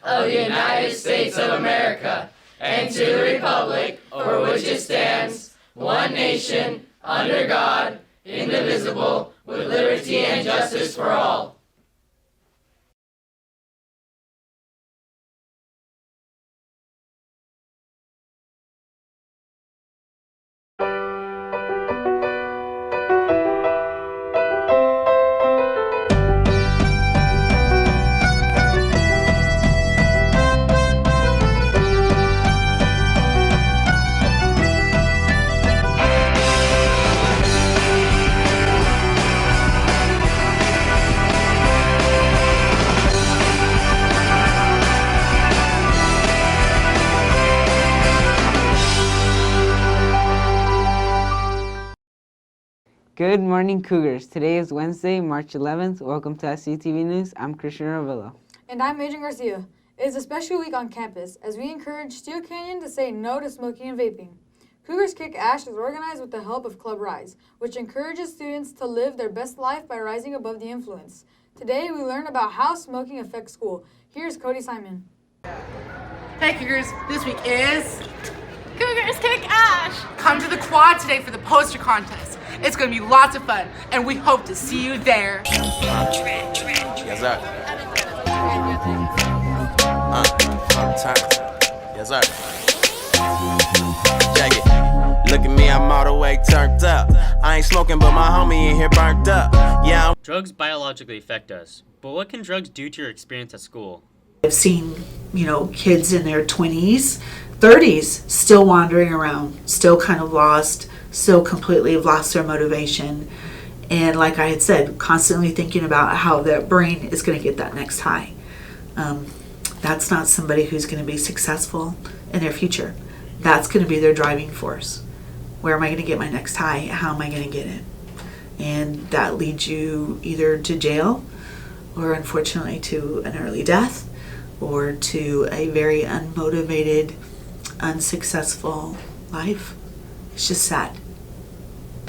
of the United States of America, and to the republic for which it stands, one nation, under God, indivisible, with liberty and justice for all. Good morning, Cougars. Today is Wednesday, March 11th. Welcome to SCTV News. I'm Christian Ravello. And I'm Adrian Garcia. It is a special week on campus as we encourage Steel Canyon to say no to smoking and vaping. Cougars Kick Ash is organized with the help of Club Rise, which encourages students to live their best life by rising above the influence. Today, we learn about how smoking affects school. Here's Cody Simon. Hey Cougars, this week is Cougars Kick Ash! Come to the quad today for the poster contest. It's going to be lots of fun, and we hope to see you there. Yes, sir. Yes, sir. Check it. Look at me, I'm all the way turned up. I ain't smoking, but my homie in here burnt up. Yeah. Drugs biologically affect us, but what can drugs do to your experience at school? I've seen, kids in their 20s, 30s still wandering around, still kind of lost, still completely have lost their motivation. And like I had said, constantly thinking about how their brain is going to get that next high. That's not somebody who's going to be successful in their future. That's going to be their driving force. Where am I going to get my next high? How am I going to get it? And that leads you either to jail or unfortunately to an early death or to a very unmotivated, unsuccessful life. It's just sad.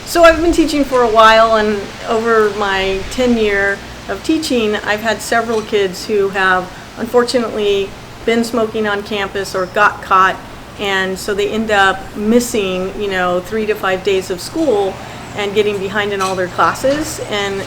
So I've been teaching for a while, and over my tenure of teaching, I've had several kids who have unfortunately been smoking on campus or got caught, and so they end up missing, 3 to 5 days of school and getting behind in all their classes, and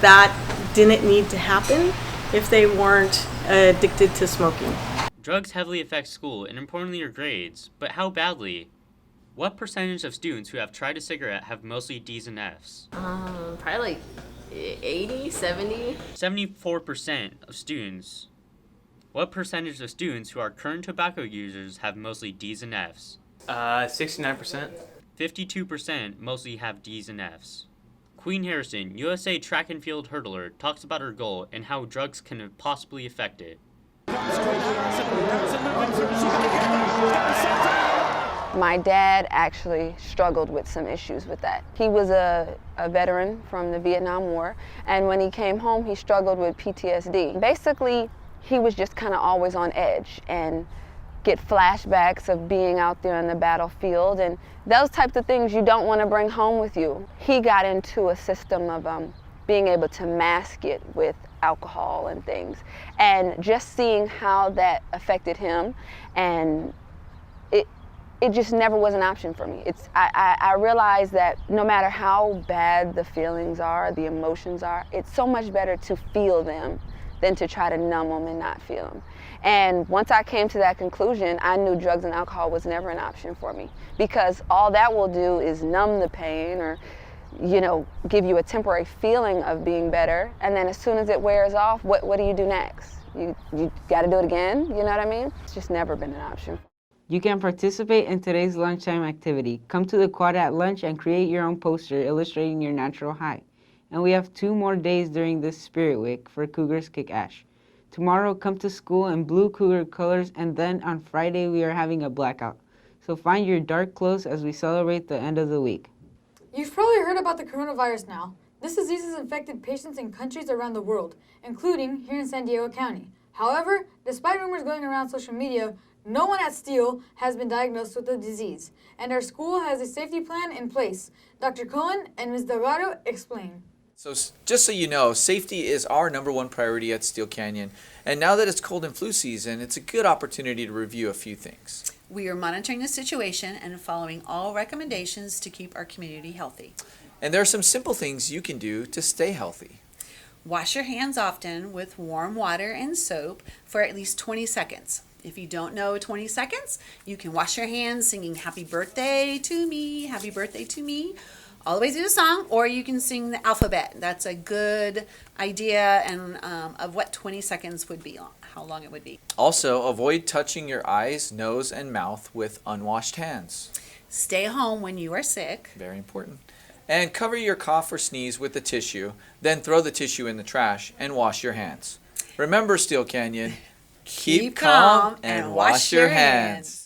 that didn't need to happen if they weren't addicted to smoking. Drugs heavily affect school and importantly your grades, but how badly? What percentage of students who have tried a cigarette have mostly D's and F's? Probably like 80, 70. 74% of students. What percentage of students who are current tobacco users have mostly D's and F's? 69%. 52% mostly have D's and F's. Queen Harrison, USA track and field hurdler, talks about her goal and how drugs can possibly affect it. My dad actually struggled with some issues with that. He was a veteran from the Vietnam War, and when he came home, he struggled with PTSD. Basically, he was just kind of always on edge and get flashbacks of being out there on the battlefield, and those types of things you don't want to bring home with you. He got into a system of being able to mask it with alcohol and things, and just seeing how that affected him, and it just never was an option for me. I realized that no matter how bad the feelings are, the emotions are, it's so much better to feel them than to try to numb them and not feel them. And once I came to that conclusion, I knew drugs and alcohol was never an option for me, because all that will do is numb the pain or, give you a temporary feeling of being better. And then as soon as it wears off, what do you do next? You got to do it again, you know what I mean? It's just never been an option. You can participate in today's lunchtime activity. Come to the quad at lunch and create your own poster illustrating your natural high. And we have 2 more days during this Spirit Week for Cougars Kick Ash. Tomorrow, come to school in blue Cougar colors, and then on Friday, we are having a blackout. So find your dark clothes as we celebrate the end of the week. You've probably heard about the coronavirus now. This disease has infected patients in countries around the world, including here in San Diego County. However, despite rumors going around social media, no one at Steele has been diagnosed with the disease, and our school has a safety plan in place. Dr. Cohen and Ms. Delgado explain. So just so you know, safety is our #1 priority at Steel Canyon. And now that it's cold and flu season, it's a good opportunity to review a few things. We are monitoring the situation and following all recommendations to keep our community healthy. And there are some simple things you can do to stay healthy. Wash your hands often with warm water and soap for at least 20 seconds. If you don't know 20 seconds, you can wash your hands singing happy birthday to me, all the way through the song, or you can sing the alphabet. That's a good idea and of what 20 seconds would be, how long it would be. Also, avoid touching your eyes, nose, and mouth with unwashed hands. Stay home when you are sick. Very important. And cover your cough or sneeze with a tissue, then throw the tissue in the trash and wash your hands. Remember, Steel Canyon, keep calm and wash your hands.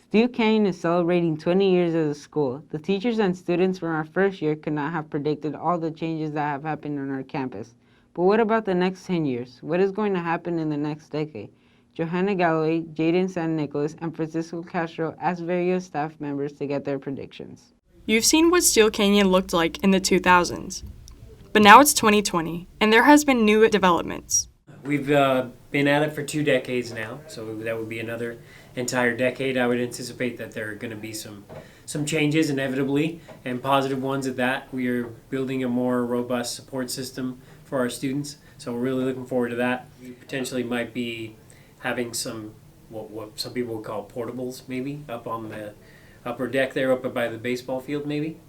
Steel Canyon is celebrating 20 years as a school. The teachers and students from our first year could not have predicted all the changes that have happened on our campus. But what about the next 10 years? What is going to happen in the next decade? Johanna Galloway, Jaden San Nicolas, and Francisco Castro asked various staff members to get their predictions. You've seen what Steel Canyon looked like in the 2000s. But now it's 2020, and there has been new developments. We've been at it for 2 decades now, so that would be another entire decade. I would anticipate that there are going to be some changes inevitably, and positive ones at that. We are building a more robust support system for our students, so we're really looking forward to that. We potentially might be having some, what some people would call portables, maybe, up on the upper deck there, up by the baseball field, maybe.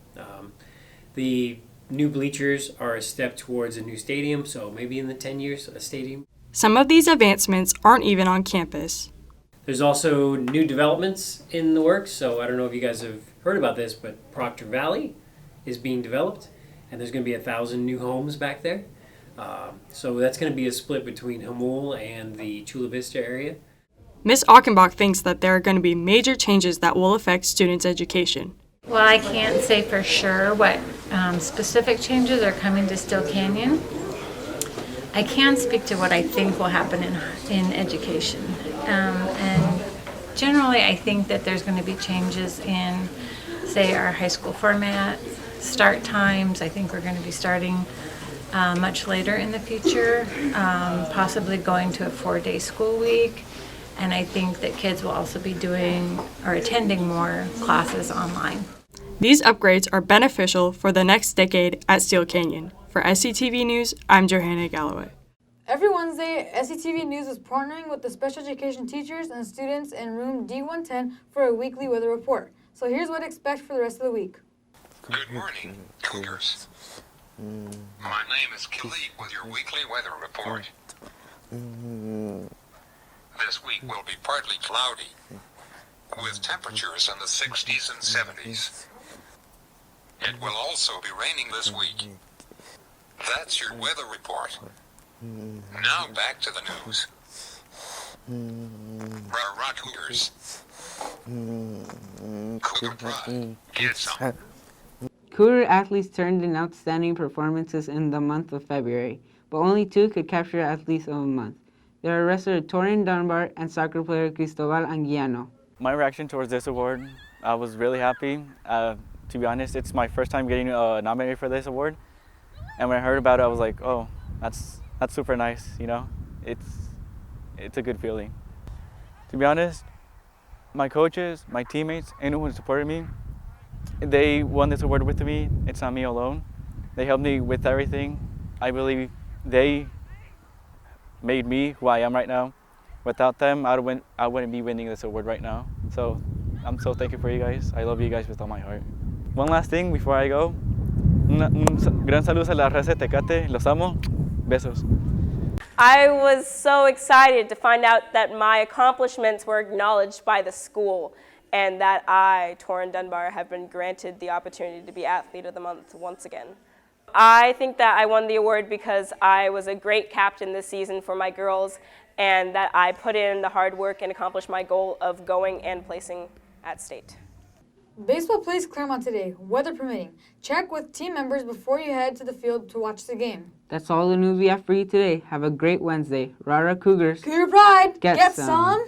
The new bleachers are a step towards a new stadium, so maybe in the 10 years, a stadium. Some of these advancements aren't even on campus. There's also new developments in the works, so I don't know if you guys have heard about this, but Proctor Valley is being developed, and there's going to be 1,000 new homes back there. So that's going to be a split between Hamul and the Chula Vista area. Ms. Achenbach thinks that there are going to be major changes that will affect students' education. Well, I can't say for sure what specific changes are coming to Steel Canyon. I can speak to what I think will happen in education. And generally, I think that there's going to be changes in, say, our high school format, start times. I think we're going to be starting much later in the future, possibly going to a 4-day school week. And I think that kids will also be doing or attending more classes online. These upgrades are beneficial for the next decade at Steel Canyon. For SCTV News, I'm Johanna Galloway. Every Wednesday, SCTV News is partnering with the special education teachers and students in room D110 for a weekly weather report. So here's what to expect for the rest of the week. Good morning, Cougars. My name is Khalid with your weekly weather report. This week will be partly cloudy, with temperatures in the 60s and 70s. It will also be raining this week. That's your weather report. Now back to the news. Rah-rah, Cougars. Cougar pride. Get some. Cougar athletes turned in outstanding performances in the month of February, but only 2 could capture Athletes of the Month. They are wrestler Torin Dunbar and soccer player Cristobal Anguiano. My reaction towards this award, I was really happy. To be honest, it's my first time getting nominated for this award. And when I heard about it, I was like, oh, that's super nice, you know? It's a good feeling. To be honest, my coaches, my teammates, anyone who supported me, they won this award with me. It's not me alone. They helped me with everything. I believe they made me who I am right now. Without them, I wouldn't be winning this award right now. So I'm so thankful for you guys. I love you guys with all my heart. One last thing before I go. Un gran saludo a la raza de Tecate. Los amo. Besos. I was so excited to find out that my accomplishments were acknowledged by the school and that I, Torin Dunbar, have been granted the opportunity to be Athlete of the Month once again. I think that I won the award because I was a great captain this season for my girls and that I put in the hard work and accomplished my goal of going and placing at state. Baseball plays Claremont today, weather permitting. Check with team members before you head to the field to watch the game. That's all the news we have for you today. Have a great Wednesday. Rara Cougars. Cougar Pride! Get some.